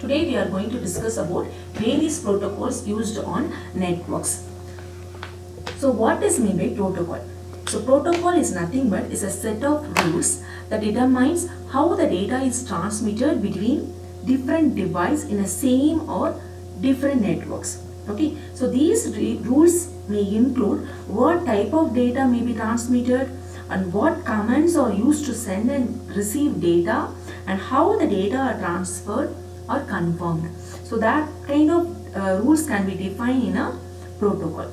Today we are going to discuss about various protocols used on networks. So what is meant by protocol? So protocol is nothing but is a set of rules that determines how the data is transmitted between different devices in a same or different networks. Okay, so these rules may include what type of data may be transmitted and what commands are used to send and receive data and how the data are transferred or confirmed. So that kind of rules can be defined in a protocol.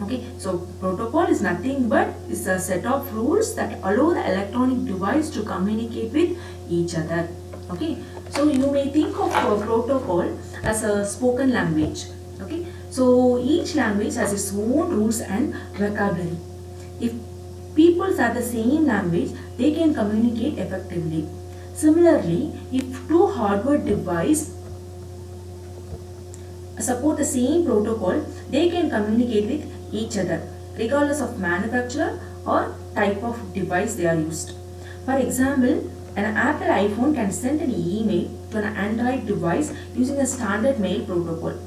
Okay, so protocol is nothing but is a set of rules that allow the electronic device to communicate with each other. Okay, so you may think of a protocol as a spoken language. Okay, so each language has its own rules and vocabulary. If people have the same language, they can communicate effectively. Similarly, if two hardware devices support the same protocol, they can communicate with each other regardless of manufacturer or type of device they are used. For example, an Apple iPhone can send an email to an Android device using a standard mail protocol.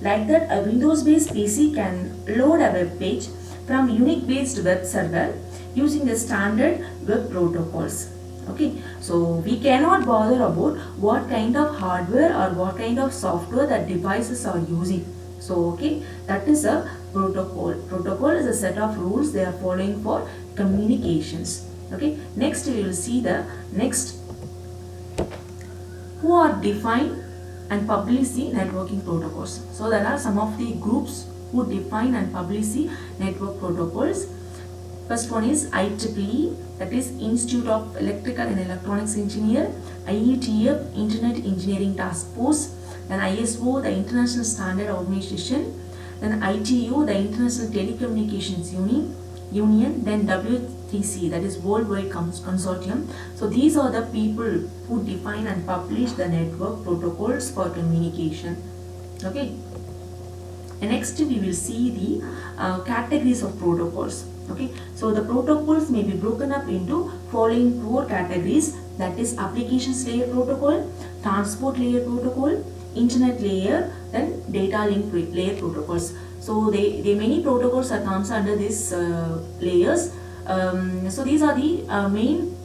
Like that, a Windows-based PC can load a web page from Unix-based web server using the standard web protocols. Okay, so we cannot bother about what kind of hardware or what kind of software that devices are using. So okay, that is a protocol. Protocol is a set of rules they are following for communications. Okay, next we will see the next who are defined and publish the networking protocols. So there are some of the groups who define and publish the network protocols. First one is IEEE, that is Institute of Electrical and Electronics Engineer, IETF, Internet Engineering Task Force, then ISO, the International Standard Organization, then ITU, the International Telecommunications Union, then W3C, that is Worldwide Consortium. So these are the people who define and publish the network protocols for communication. Okay. And next we will see the categories of protocols. Okay, so the protocols may be broken up into following four categories, that is applications layer protocol, transport layer protocol, internet layer, then data link layer protocols. So they many protocols are comes under these layers. So these are the main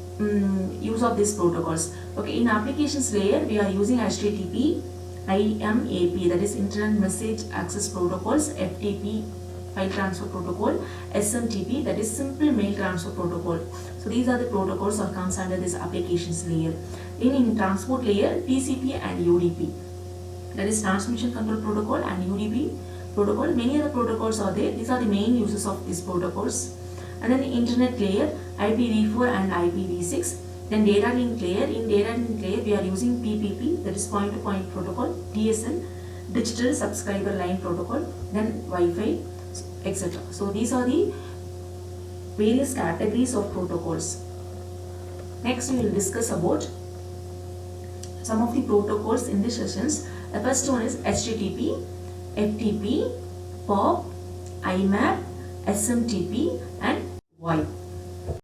use of these protocols. Okay, in applications layer we are using HTTP, IMAP, that is Internet Message Access Protocols, FTP, File Transfer Protocol, SMTP, that is Simple Mail Transfer Protocol. So these are the protocols that comes under this applications layer. In transport layer, TCP and UDP, that is Transmission Control Protocol and UDP protocol. Many other protocols are there. These are the main uses of these protocols. And then the internet layer, IPv4 and IPv6. Then data link layer, in data link layer we are using PPP, that is point-to-point protocol, DSL, Digital Subscriber Line Protocol, then Wi-Fi, etc. So these are the various categories of protocols. Next we will discuss about some of the protocols in these sessions. The first one is HTTP, FTP, POP, IMAP, SMTP and VoIP.